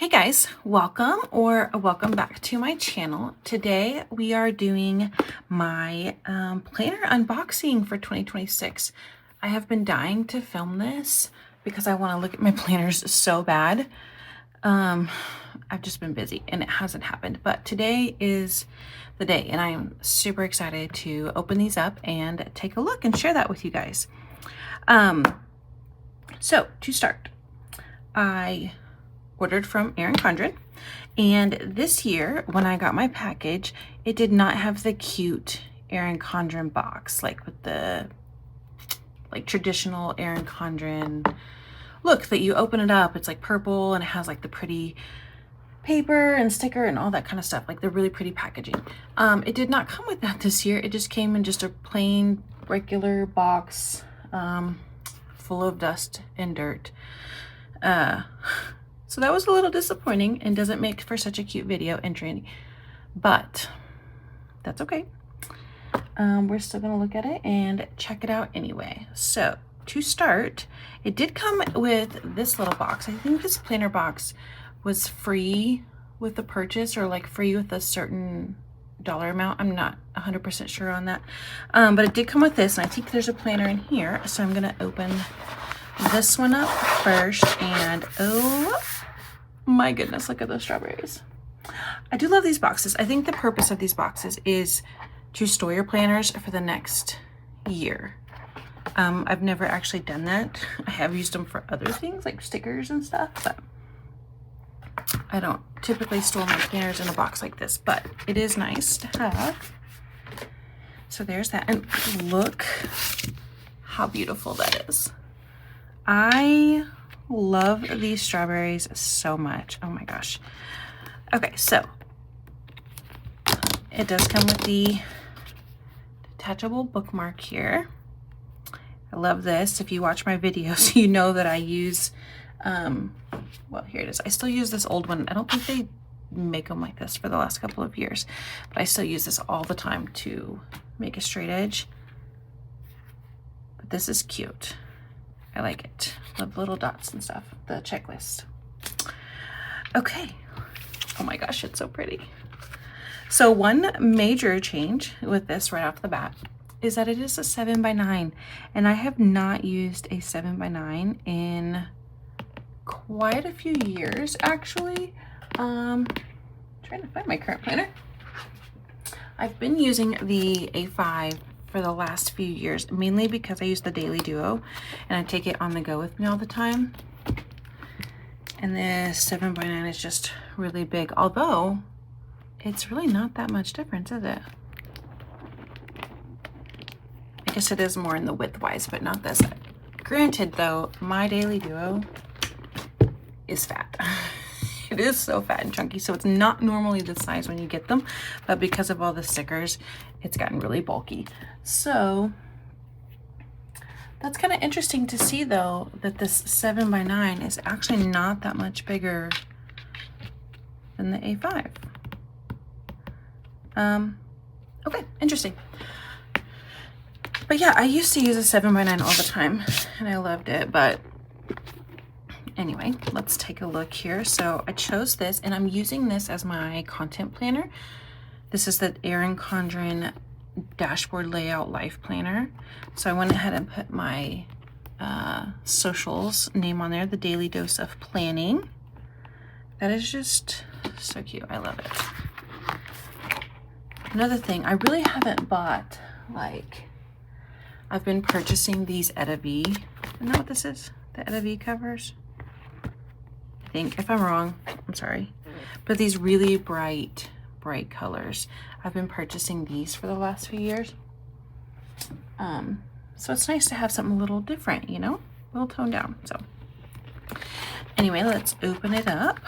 Hey guys, welcome back to my channel. Today we are doing my planner unboxing for 2026. I have been dying to film this because I want to look at my planners so bad. I've just been busy and it hasn't happened, but today is the day and I am super excited to open these up and take a look and share that with you guys. So to start, I ordered from Erin Condren, and this year when I got my package, it did not have the cute Erin Condren box, like with the traditional Erin Condren look that you open it up, it's like purple and it has like the pretty paper and sticker and all that kind of stuff, like the really pretty packaging. It did not come with that this year. It just came in just a plain regular box full of dust and dirt. So that was a little disappointing and doesn't make for such a cute video entry, but that's okay. We're still gonna look at it and check it out anyway. So to start, it did come with this little box. I think this planner box was free with the purchase, or like free with a certain dollar amount. I'm not 100% sure on that, but it did come with this, and I think there's a planner in here. So I'm gonna open this one up first, and oh my goodness, look at those strawberries. I do love these boxes. I think the purpose of these boxes is to store your planners for the next year. I've never actually done that. I have used them for other things like stickers and stuff, but I don't typically store my planners in a box like this, but it is nice to have. So there's that, and look how beautiful that is. I love these strawberries so much. Oh my gosh. Okay, so it does come with the detachable bookmark here. I love this. If you watch my videos, you know that I use, well, here it is. I still use this old one. I don't think they make them like this for the last couple of years, but I still use this all the time to make a straight edge. But this is cute. I like it. Love little dots and stuff. The checklist. Okay. Oh my gosh, it's so pretty. So one major change with this right off the bat is that it is a 7x9, and I have not used a 7x9 in quite a few years actually. Trying to find my current planner. I've been using the A5 for the last few years, mainly because I use the Daily Duo and I take it on the go with me all the time. And this 7x9 is just really big, although it's really not that much difference, is it? I guess it is more in the width wise, but not this. Granted though, my Daily Duo is fat. It is so fat and chunky, so it's not normally this size when you get them, but because of all the stickers, it's gotten really bulky. So that's kind of interesting to see though, that this 7x9 is actually not that much bigger than the A5. Okay, interesting. But yeah, I used to use a 7x9 all the time and I loved it, but anyway, let's take a look here. So I chose this and I'm using this as my content planner. This is the Erin Condren Dashboard Layout Life Planner. So I went ahead and put my socials name on there, the Daily Dose of Planning. That is just so cute. I love it. Another thing, I really haven't bought, like, I've been purchasing these Etabee. Isn't that what this is? The Etabee covers? I think. If I'm wrong, I'm sorry. But these really bright colors. I've been purchasing these for the last few years. So it's nice to have something a little different, you know, a little toned down. So anyway, let's open it up.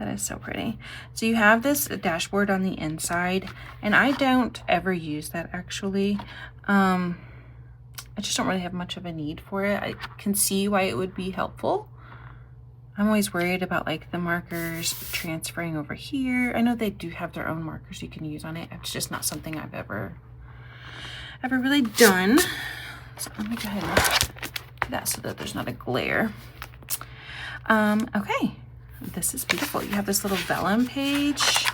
That is so pretty. So you have this dashboard on the inside, and I don't ever use that actually. I just don't really have much of a need for it. I can see why it would be helpful. I'm always worried about like the markers transferring over here. I know they do have their own markers you can use on it. It's just not something I've ever really done. So let me go ahead and do that so that there's not a glare. Okay, this is beautiful. You have this little vellum page,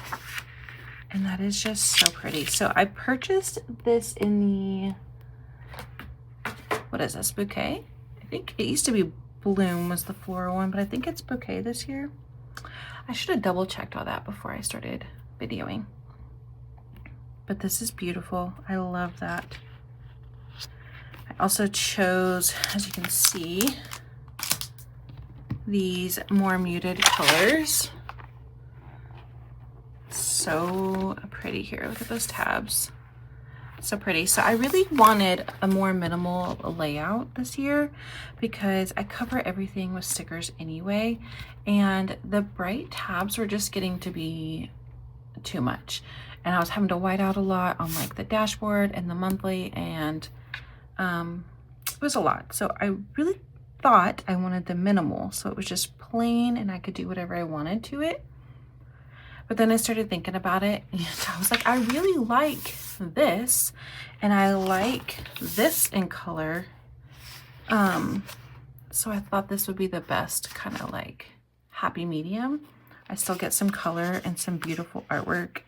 and that is just so pretty. So I purchased this in the, what is this, bouquet? I think it used to be Bloom was the floral one, but I think it's bouquet this year. I should have double checked all that before I started videoing. But this is beautiful. I love that. I also chose, as you can see, these more muted colors. So pretty here. Look at those tabs. So pretty. So I really wanted a more minimal layout this year because I cover everything with stickers anyway, and the bright tabs were just getting to be too much, and I was having to white out a lot on like the dashboard and the monthly, and it was a lot. So I really thought I wanted the minimal, so it was just plain and I could do whatever I wanted to it. But then I started thinking about it, and I was like, I really like this, and I like this in color. So I thought this would be the best kind of like happy medium. I still get some color and some beautiful artwork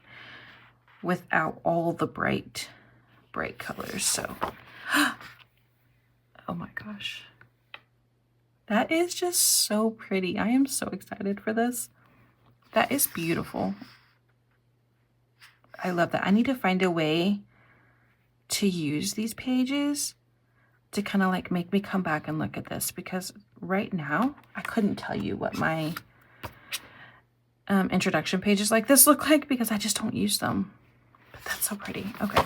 without all the bright colors. So, oh my gosh. That is just so pretty. I am so excited for this. That is beautiful. I love that. I need to find a way to use these pages to kind of like make me come back and look at this, because right now I couldn't tell you what my introduction pages like this look like because I just don't use them. But that's so pretty. Okay.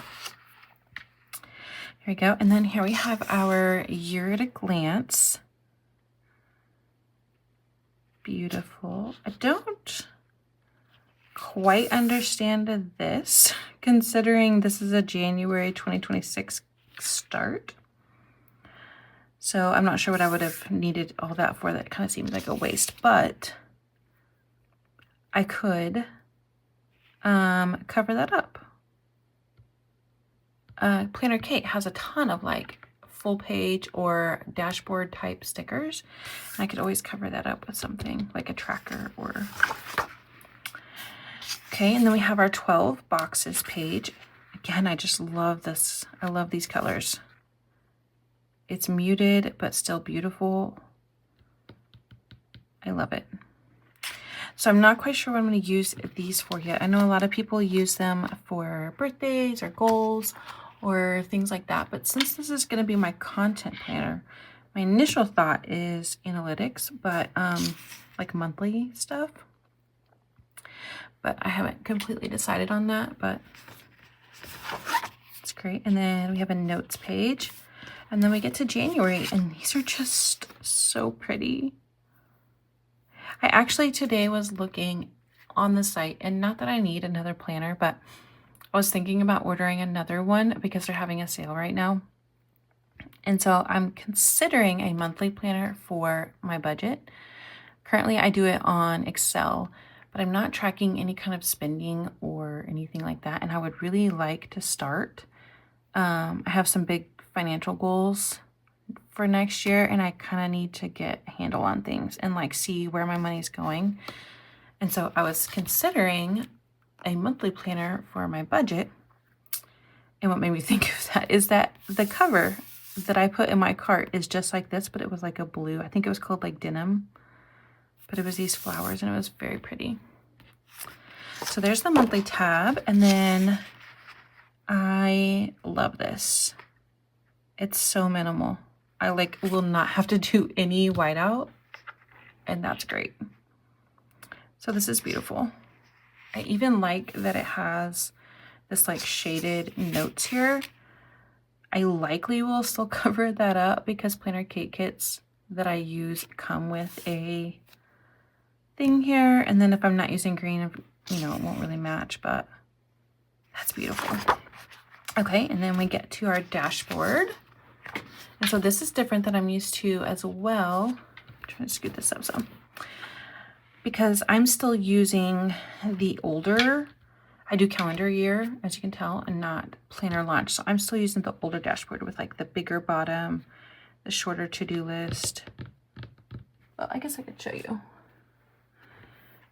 Here we go. And then here we have our year at a glance. Beautiful. I don't quite understand this, considering this is a January 2026 start. So I'm not sure what I would have needed all that for. That kind of seems like a waste, but I could cover that up. Planner Kate has a ton of like full page or dashboard type stickers. I could always cover that up with something like a tracker or... Okay, and then we have our 12 boxes page. Again, I just love this. I love these colors. It's muted, but still beautiful. I love it. So I'm not quite sure what I'm going to use these for yet. I know a lot of people use them for birthdays or goals or things like that. But since this is going to be my content planner, my initial thought is analytics, but like monthly stuff. But I haven't completely decided on that, but it's great. And then we have a notes page, and then we get to January, and these are just so pretty. I actually today was looking on the site, and not that I need another planner, but I was thinking about ordering another one because they're having a sale right now. And so I'm considering a monthly planner for my budget. Currently I do it on Excel, but I'm not tracking any kind of spending or anything like that. And I would really like to start. I have some big financial goals for next year, and I kind of need to get a handle on things and like see where my money's going. And so I was considering a monthly planner for my budget. And what made me think of that is that the cover that I put in my cart is just like this, but it was like a blue. I think it was called like denim. But it was these flowers, and it was very pretty. So there's the monthly tab. And then I love this. It's so minimal. I like will not have to do any whiteout, and that's great. So this is beautiful. I even like that it has this like shaded notes here. I likely will still cover that up because Planner Kate kits that I use come with a thing here, and then if I'm not using green, you know, it won't really match, but that's beautiful. Okay, and then we get to our dashboard, and so this is different than I'm used to as well. I'm trying to scoot this up some because I'm still using the older, I do calendar year, as you can tell, and not planner launch. So I'm still using the older dashboard with like the bigger bottom, the shorter to-do list. Well, I guess I could show you.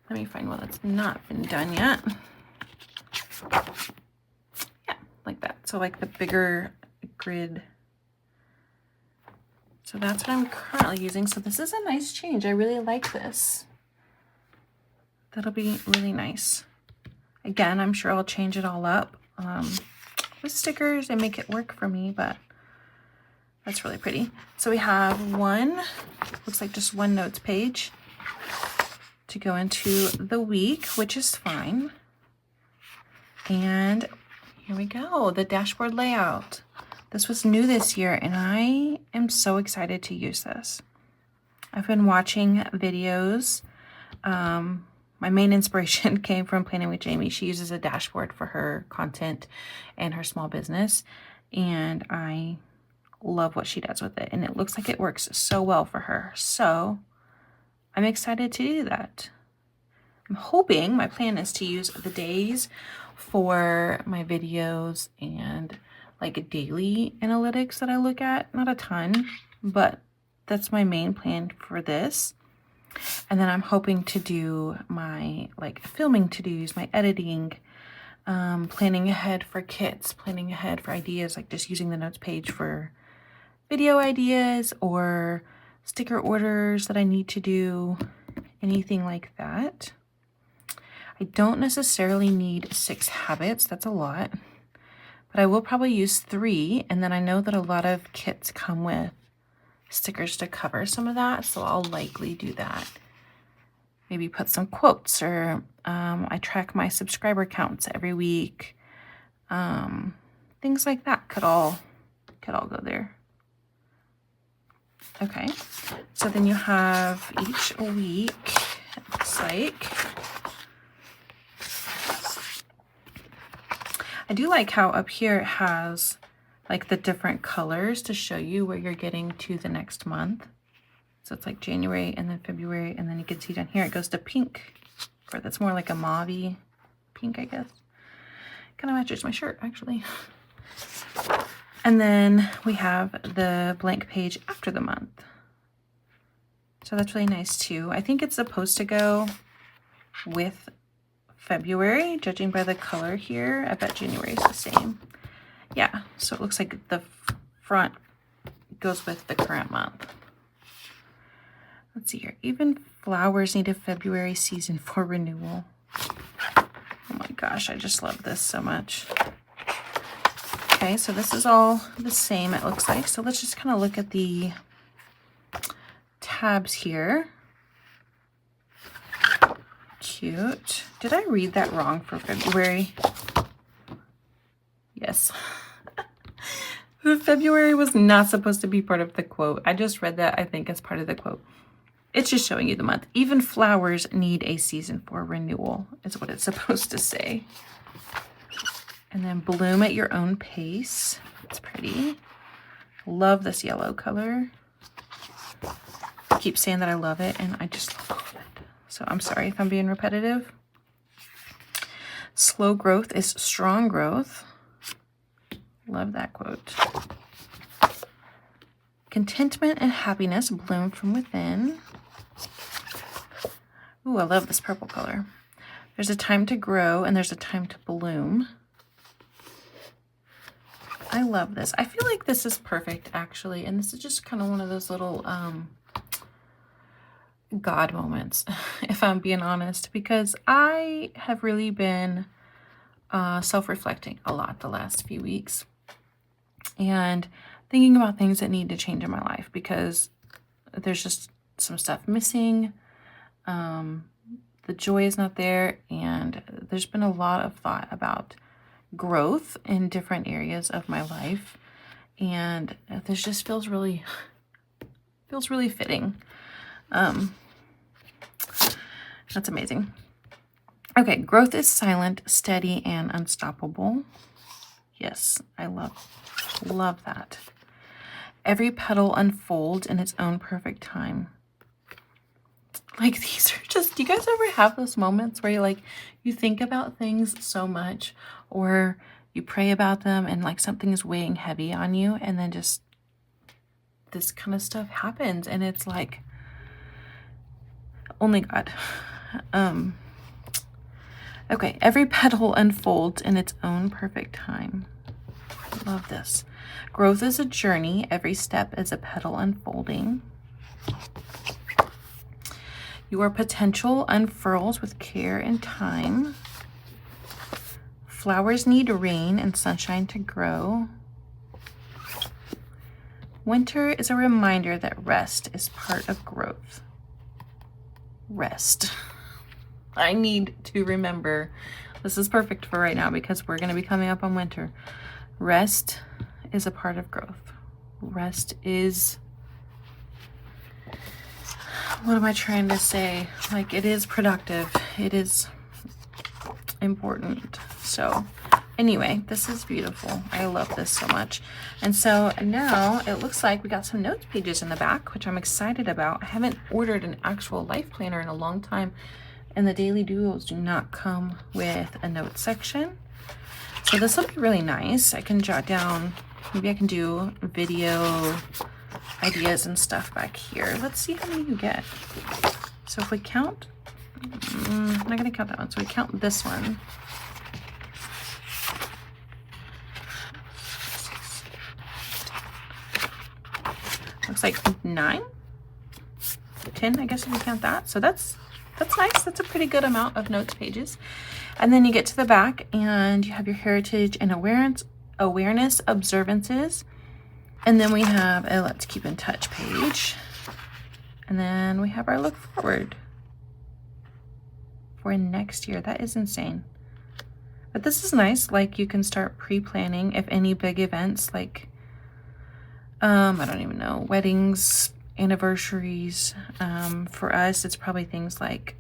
Let me find one that's not been done yet. Yeah, like that. So like the bigger grid. So that's what I'm currently using. So this is a nice change. I really like this. That'll be really nice. Again, I'm sure I'll change it all up with stickers and make it work for me, but that's really pretty. So we have one, looks like just one notes page to go into the week, which is fine. And here we go, the dashboard layout. This was new this year and I am so excited to use this. I've been watching videos. My main inspiration came from Planning with Jamie. She uses a dashboard for her content and her small business, and I love what she does with it. And it looks like it works so well for her. So I'm excited to do that. I'm hoping, my plan is to use the days for my videos and like daily analytics that I look at. Not a ton, but that's my main plan for this. And then I'm hoping to do my like filming to-dos, my editing, planning ahead for kits, planning ahead for ideas, like just using the notes page for video ideas or sticker orders that I need to do, anything like that. I don't necessarily need 6 habits, that's a lot, but I will probably use 3. And then I know that a lot of kits come with stickers to cover some of that, so I'll likely do that. Maybe put some quotes, or I track my subscriber counts every week. Things like that could all go there. Okay, so then you have each week, it looks like. I do like how up here it has like the different colors to show you where you're getting to the next month. So it's like January and then February, and then you can see down here it goes to pink, or that's more like a mauve-y pink, I guess. Kind of matches my shirt, actually. And then we have the blank page after the month. So that's really nice too. I think it's supposed to go with February, judging by the color here. I bet January is the same. Yeah, so it looks like the front goes with the current month. Let's see here. Even flowers need a February season for renewal. Oh my gosh, I just love this so much. Okay, so this is all the same, it looks like. So let's just kind of look at the tabs here. Cute. Did I read that wrong for February? Yes. February was not supposed to be part of the quote. I just read that, I think, as part of the quote. It's just showing you the month. Even flowers need a season for renewal, is what it's supposed to say. And then bloom at your own pace. It's pretty. Love this yellow color. I keep saying that I love it, and I just love it. So I'm sorry if I'm being repetitive. Slow growth is strong growth. Love that quote. Contentment and happiness bloom from within. Ooh, I love this purple color. There's a time to grow and there's a time to bloom. I love this. I feel like this is perfect, actually. And this is just kind of one of those little God moments, if I'm being honest, because I have really been self-reflecting a lot the last few weeks and thinking about things that need to change in my life, because there's just some stuff missing. The joy is not there, and there's been a lot of thought about growth in different areas of my life, and this just feels really fitting. That's amazing. Okay, growth is silent, steady, and unstoppable. Yes, I love that. Every petal unfolds in its own perfect time. Like, these are just, do you guys ever have those moments where you think about things so much, or you pray about them and like something is weighing heavy on you, and then just this kind of stuff happens, and it's like, Only God. Okay, every petal unfolds in its own perfect time. Love this. Growth is a journey. Every step is a petal unfolding. Your potential unfurls with care and time. Flowers need rain and sunshine to grow. Winter is a reminder that rest is part of growth. Rest. I need to remember. This is perfect for right now because we're going to be coming up on winter. Rest is a part of growth. Rest is, what am I trying to say? Like, it is productive. It is important. So anyway, this is beautiful. I love this so much. And so now it looks like we got some notes pages in the back, which I'm excited about. I haven't ordered an actual life planner in a long time, and the daily duos do not come with a notes section. So this will be really nice. I can jot down, maybe I can do video ideas and stuff back here. Let's see how many you get. So if we count, I'm not gonna count that one. So we count this one. Looks like 9, 10, I guess if we count that. So that's nice. That's a pretty good amount of notes pages. And then you get to the back and you have your heritage and awareness observances. And then we have a let's keep in touch page. And then we have our look forward for next year. That is insane. But this is nice. Like, you can start pre-planning if any big events, like, I don't even know, weddings, anniversaries. For us, it's probably things like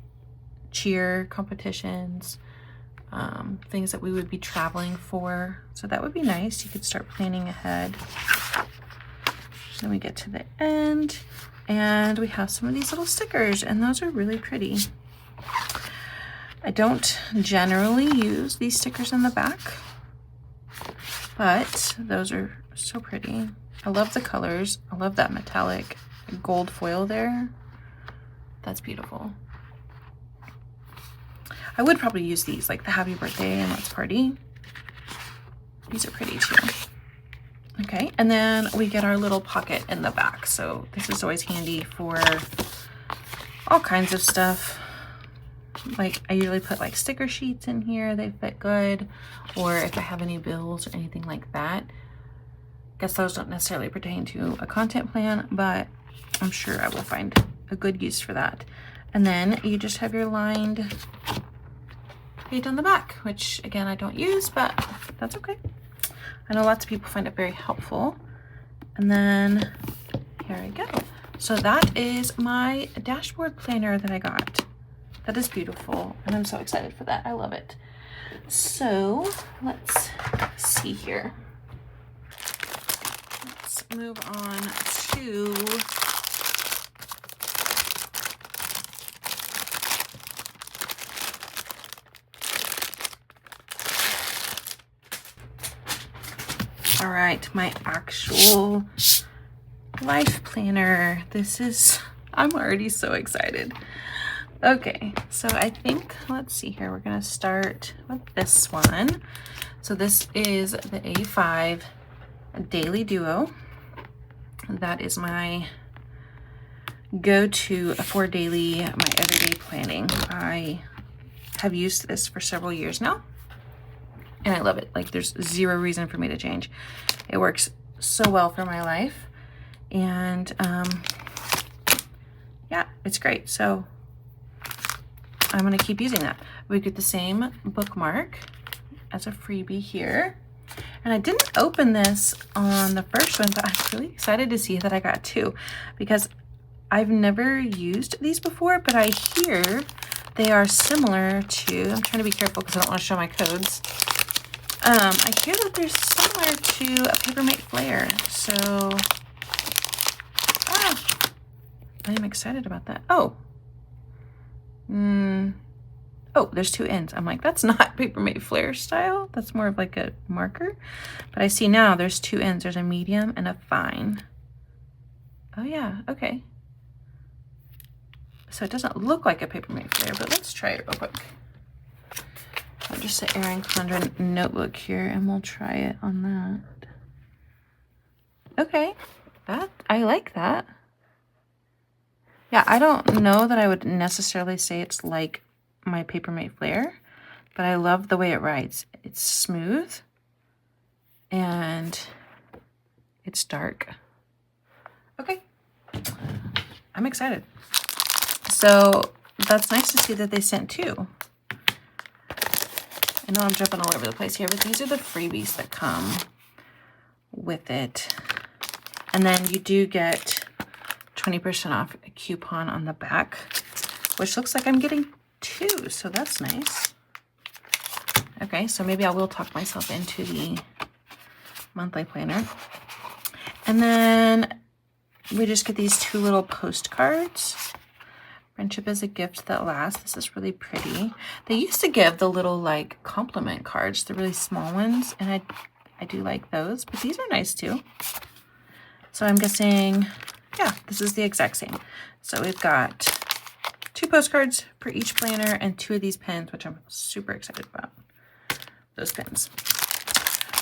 cheer competitions, things that we would be traveling for. So that would be nice. You could start planning ahead. Then we get to the end and we have some of these little stickers, and those are really pretty. I don't generally use these stickers in the back, but those are so pretty. I love the colors. I love that metallic gold foil there. That's beautiful. I would probably use these, like the happy birthday and let's party. These are pretty too. Okay, and then we get our little pocket in the back. So this is always handy for all kinds of stuff. Like, I usually put like sticker sheets in here. They fit good. Or if I have any bills or anything like that. Guess those don't necessarily pertain to a content plan, but I'm sure I will find a good use for that. And then you just have your lined page on the back, which again, I don't use, but that's okay. I know lots of people find it very helpful. And then here I go. So that is my dashboard planner that I got. That is beautiful, and I'm so excited for that. I love it. So let's see here. Let's move on to all right, my actual life planner. This is, I'm already so excited. Okay, so I think, let's see here, we're gonna start with this one. So this is the A5 Daily Duo. That is my go-to for daily, my everyday planning. I have used this for several years now, and I love it. Like, there's zero reason for me to change. It works so well for my life, and yeah, it's great. So I'm gonna keep using that. We get the same bookmark as a freebie here. And I didn't open this on the first one, but I'm really excited to see that I got two, because I've never used these before, but I hear they are similar to, I'm trying to be careful because I don't want to show my codes. I hear that they're similar to a Papermate Flare. So, I'm excited about that. Oh, there's two ends. I'm like, that's not Papermate Flare style. That's more of like a marker. But I see now there's two ends. There's a medium and a fine. Oh yeah, okay. So it doesn't look like a Papermate Flare, but let's try it real quick. I'll just say Erin Condren notebook here and we'll try it on that. Okay, I like that. Yeah, I don't know that I would necessarily say it's like my Papermate Flare, but I love the way it writes. It's smooth and it's dark. Okay, I'm excited. So that's nice to see that they sent 2. I know I'm jumping all over the place here, but these are the freebies that come with it. And then you do get 20% off a coupon on the back, which looks like I'm getting 2, so that's nice. Okay, so maybe I will talk myself into the monthly planner. And then we just get these 2 little postcards. Friendship is a gift that lasts. This is really pretty. They used to give the little like compliment cards, the really small ones, and I do like those, but these are nice too. So I'm guessing, yeah, this is the exact same. So we've got 2 postcards for each planner and 2 of these pens, which I'm super excited about. Those pens.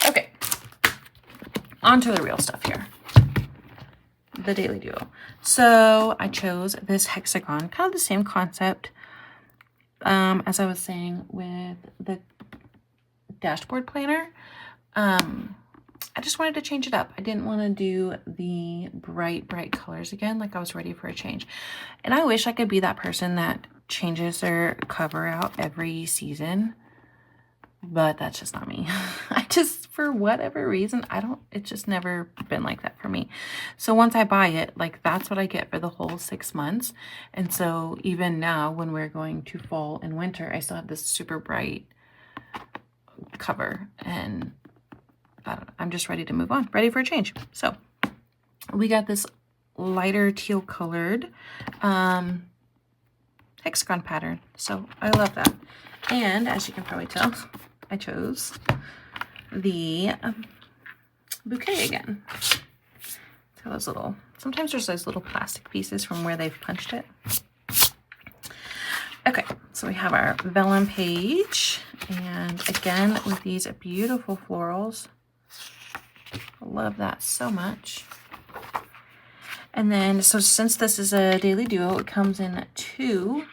Okay, on to the real stuff here. The Daily Duo. So I chose this hexagon, kind of the same concept as I was saying with the dashboard planner. I just wanted to change it up. I didn't want to do the bright colors again, like I was ready for a change. And I wish I could be that person that changes their cover out every season, but that's just not me. I just, for whatever reason, it's just never been like that for me. So once I buy it, like that's what I get for the whole 6 months. And so even now when we're going to fall and winter, I still have this super bright cover, and I'm just ready to move on, ready for a change. So we got this lighter teal colored hexagon pattern. So I love that. And as you can probably tell, I chose the bouquet again. So those little, sometimes there's those little plastic pieces from where they've punched it. Okay, so we have our vellum page, and again with these beautiful florals. I love that so much. And then, so since this is a Daily Duo, it comes in 2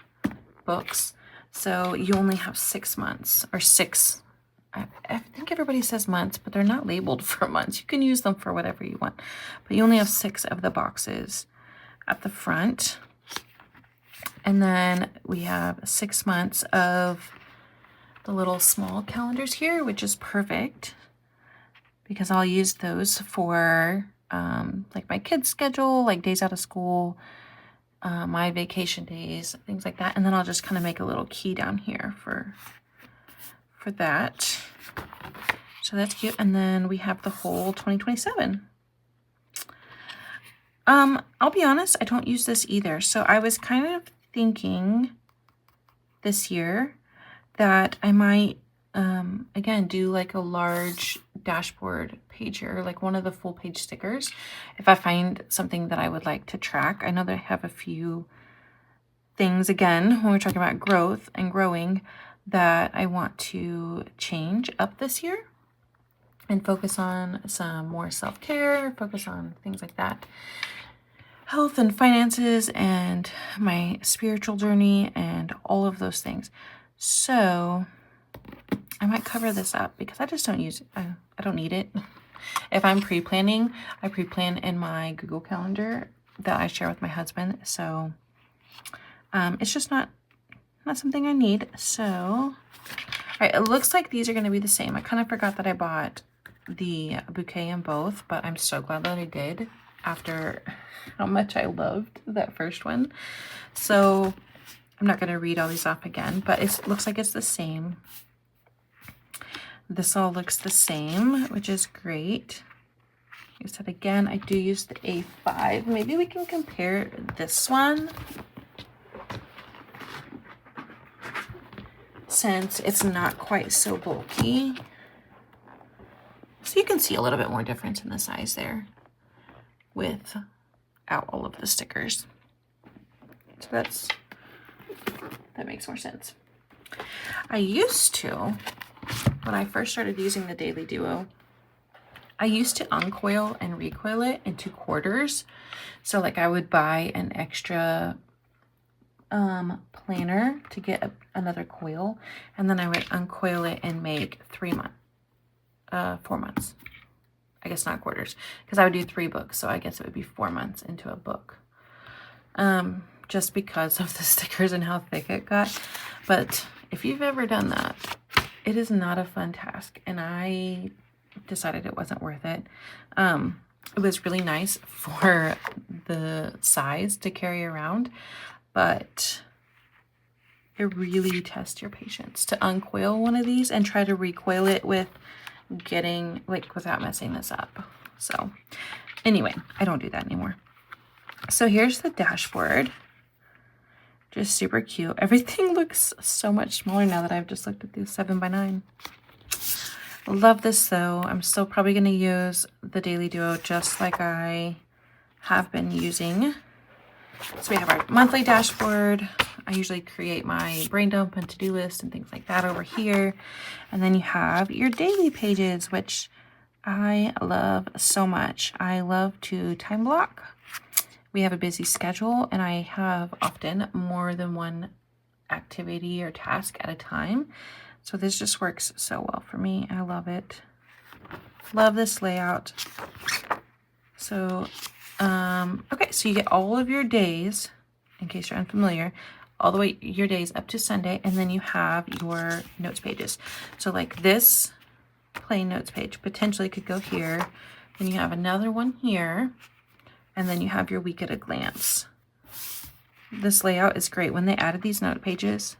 books. So you only have 6 months, or 6. I think everybody says months, but they're not labeled for months. You can use them for whatever you want. But you only have 6 of the boxes at the front. And then we have 6 months of the little small calendars here, which is perfect because I'll use those for like my kids' schedule, like days out of school, my vacation days, things like that. And then I'll just kind of make a little key down here for that. So that's cute. And then we have the whole 2027. I'll be honest, I don't use this either. So I was kind of thinking this year that I might, again, do like a large dashboard page here, like one of the full page stickers. If I find something that I would like to track, I know that I have a few things, again, when we're talking about growth and growing, that I want to change up this year and focus on some more self-care, focus on things like that. Health and finances and my spiritual journey and all of those things. So I might cover this up because I just don't use it. I don't need it. If I'm pre-planning, I pre-plan in my Google Calendar that I share with my husband. So it's just not something I need. So, all right, it looks like these are going to be the same. I kind of forgot that I bought the bouquet in both, but I'm so glad that I did after how much I loved that first one. So I'm not going to read all these off again, but it looks like it's the same. This all looks the same, which is great. Like I said, again, I do use the A5. Maybe we can compare this one, since it's not quite so bulky. So you can see a little bit more difference in the size there without all of the stickers. So that's That makes more sense. I used to, when I first started using the Daily Duo, I used to uncoil and recoil it into quarters. So like I would buy an extra planner to get another coil, and then I would uncoil it and make 4 months. I guess not quarters, because I would do 3 books, so I guess it would be 4 months into a book. Just because of the stickers and how thick it got. But if you've ever done that, it is not a fun task, and I decided it wasn't worth it. It was really nice for the size to carry around, but it really tests your patience to uncoil one of these and try to recoil it without messing this up. So anyway, I don't do that anymore. So here's the dashboard. Just super cute. Everything looks so much smaller now that I've just looked at these 7x9. I love this though. I'm still probably going to use the Daily Duo just like I have been using. So we have our monthly dashboard. I usually create my brain dump and to-do list and things like that over here. And then you have your daily pages, which I love so much. I love to time block. We have a busy schedule, and I have often more than one activity or task at a time. So this just works so well for me. I love it. Love this layout. So, okay, so you get all of your days, in case you're unfamiliar, all the way your days up to Sunday, and then you have your notes pages. So like this plain notes page potentially could go here. Then you have another one here. And then you have your week at a glance. This layout is great. When they added these note pages,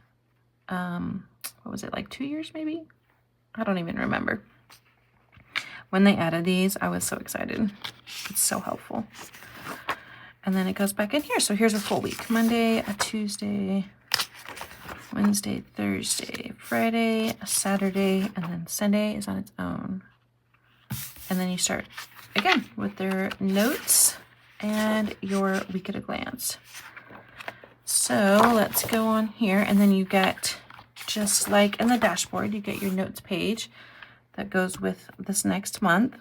what was it, like 2 years maybe? I don't even remember. When they added these, I was so excited. It's so helpful. And then it goes back in here. So here's a full week. Monday, a Tuesday, Wednesday, Thursday, Friday, a Saturday, and then Sunday is on its own. And then you start again with their notes and your week at a glance. So let's go on here, and then you get, just like in the dashboard, you get your notes page that goes with this next month.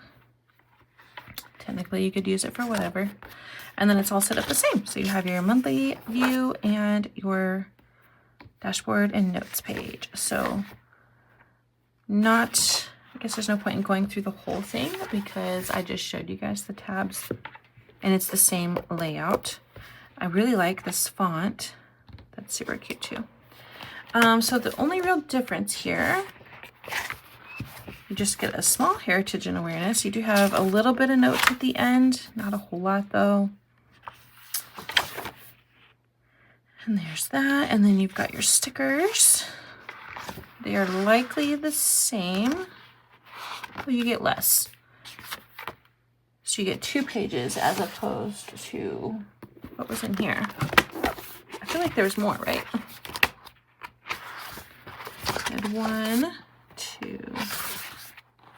Technically you could use it for whatever, and then it's all set up the same. So you have your monthly view and your dashboard and notes page. So I guess there's no point in going through the whole thing because I just showed you guys the tabs. And it's the same layout. I really like this font. That's super cute too. So the only real difference here, you just get a small heritage and awareness. You do have a little bit of notes at the end, not a whole lot though. And there's that. And then you've got your stickers. They are likely the same, but you get less. So you get 2 pages as opposed to what was in here. I feel like there was more, right? I had 1, 2.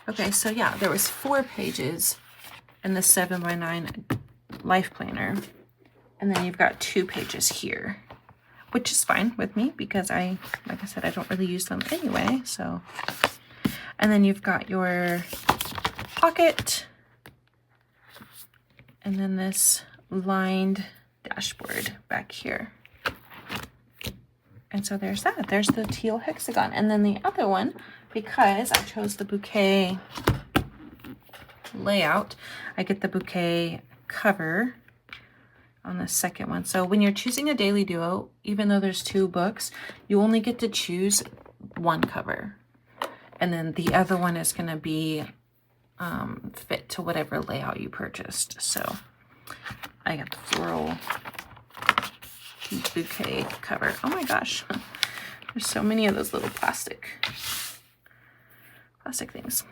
Okay, so yeah, there was 4 pages in the 7x9 life planner. And then you've got 2 pages here, which is fine with me because like I said, I don't really use them anyway. So, and then you've got your pocket, and then this lined dashboard back here. And so there's that. There's the teal hexagon. And then the other one, because I chose the bouquet layout, I get the bouquet cover on the second one. So when you're choosing a Daily Duo, even though there's 2 books, you only get to choose one cover. And then the other one is going to be fit to whatever layout you purchased. So I got the floral bouquet cover. Oh my gosh, there's so many of those little plastic things.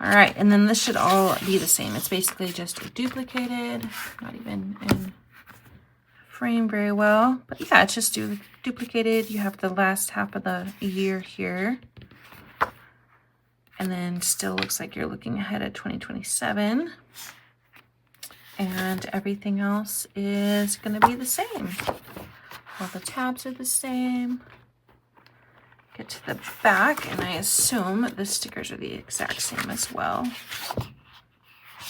All right, and then this should all be the same. It's basically just duplicated, not even in frame very well, but yeah, it's just duplicated. You have the last half of the year here. And then still looks like you're looking ahead at 2027. And everything else is going to be the same. All the tabs are the same. Get to the back, and I assume the stickers are the exact same as well.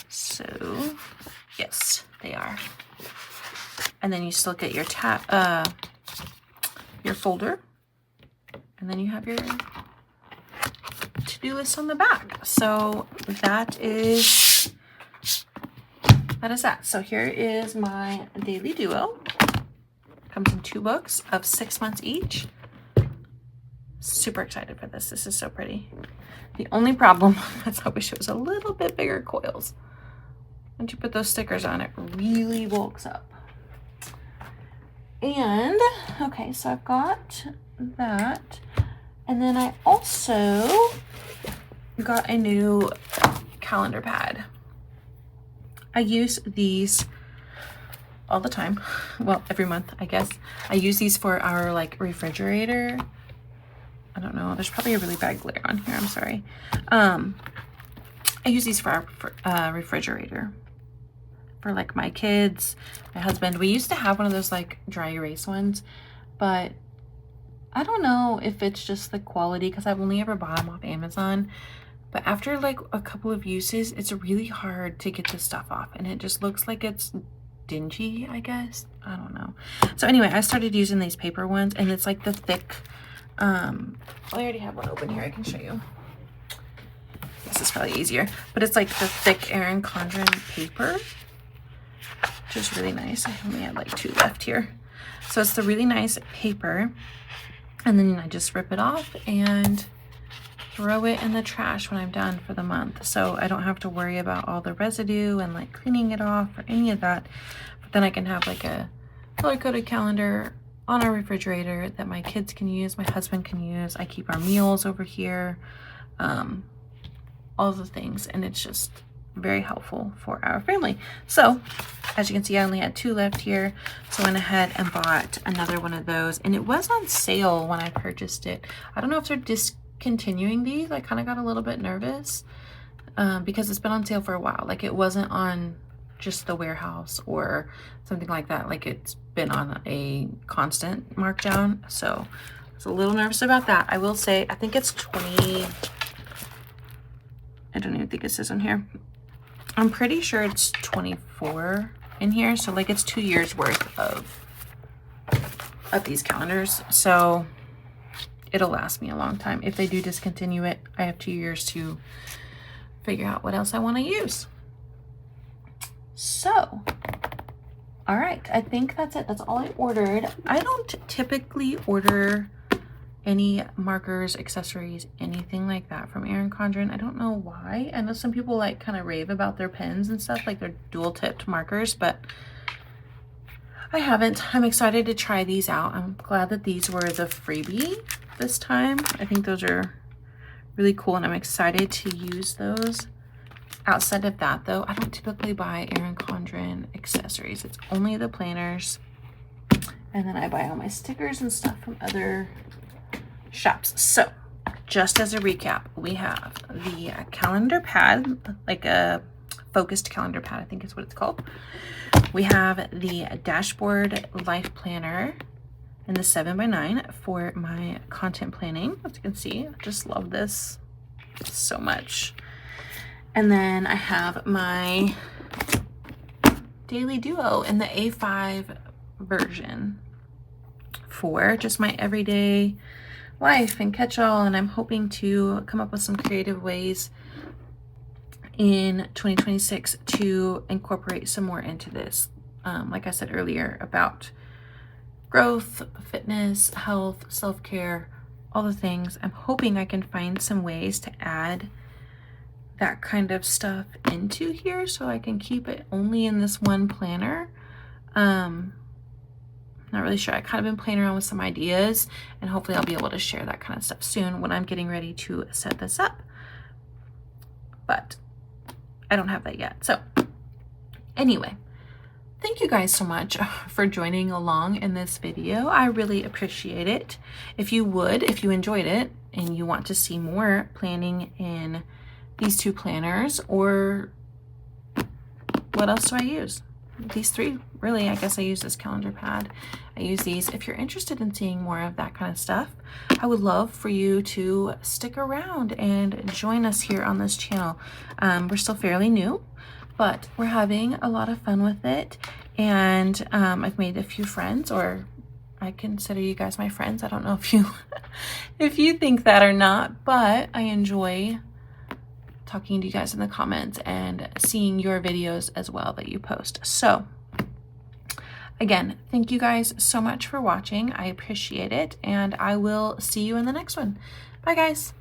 So, yes, they are. And then you still get your your folder, and then you have your to-do list on the back. So that is that. So here is my daily duo. Comes in 2 books of 6 months each. Super excited for this. This is so pretty. The only problem is I wish it was a little bit bigger coils. Once you put those stickers on, it really bulks up. And, okay, so I've got that. And then I also got a new calendar pad. I use these all the time. Well, every month, I guess. I use these for our like refrigerator. I don't know. There's probably a really bad glare on here. I'm sorry. I use these for our refrigerator. For like my kids, my husband. We used to have one of those like dry erase ones, but I don't know if it's just the quality because I've only ever bought them off Amazon. But after like a couple of uses, it's really hard to get this stuff off, and it just looks like it's dingy, I guess. I don't know. So anyway, I started using these paper ones, and it's like the thick I already have one open here. I can show you. This is probably easier, but it's like the thick Erin Condren paper, which is really nice. I only have like 2 left here. So it's the really nice paper, and then I just rip it off and throw it in the trash when I'm done for the month. So I don't have to worry about all the residue and like cleaning it off or any of that. But then I can have like a color-coded calendar on our refrigerator that my kids can use, my husband can use. I keep our meals over here, all the things, and it's just very helpful for our family. So as you can see, I only had 2 left here, so I went ahead and bought another one of those, and it was on sale when I purchased it. I don't know if they're discontinuing these. I kind of got a little bit nervous because it's been on sale for a while. Like, it wasn't on just the warehouse or something like that. Like, it's been on a constant markdown, so I was a little nervous about that. I will say, I think it's 20, I don't even think it says on here. I'm pretty sure it's 24 in here, so like it's 2 years worth of these calendars, so it'll last me a long time. If they do discontinue it, I have 2 years to figure out what else I want to use. So, all right, I think that's it. That's all I ordered. I don't typically order any markers, accessories, anything like that from Erin Condren. I don't know why. I know some people like kind of rave about their pens and stuff, like their dual tipped markers, but I haven't. I'm excited to try these out. I'm glad that these were the freebie this time. I think those are really cool, and I'm excited to use those. Outside of that though, I don't typically buy Erin Condren accessories. It's only the planners, and then I buy all my stickers and stuff from other shops. So just as a recap, we have the calendar pad, like a focused calendar pad, I think is what it's called. We have the dashboard life planner in the 7x9 for my content planning. As you can see, I just love this so much. And then I have my daily duo in the A5 version for just my everyday life and catch-all, and I'm hoping to come up with some creative ways in 2026 to incorporate some more into this. Like I said earlier, about growth, fitness, health, self-care, all the things. I'm hoping I can find some ways to add that kind of stuff into here so I can keep it only in this one planner. Not really sure. I kind of been playing around with some ideas, and hopefully I'll be able to share that kind of stuff soon when I'm getting ready to set this up. But I don't have that yet. So anyway, thank you guys so much for joining along in this video. I really appreciate it. If you enjoyed it and you want to see more planning in these 2 planners, or what else do I use? these three, really, I guess I use this calendar pad. I use these. If you're interested in seeing more of that kind of stuff, I would love for you to stick around and join us here on this channel. We're still fairly new, but we're having a lot of fun with it. And I've made a few friends, or I consider you guys my friends. I don't know if you if you think that or not, but I enjoy talking to you guys in the comments and seeing your videos as well that you post. So again, thank you guys so much for watching. I appreciate it, and I will see you in the next one. Bye guys.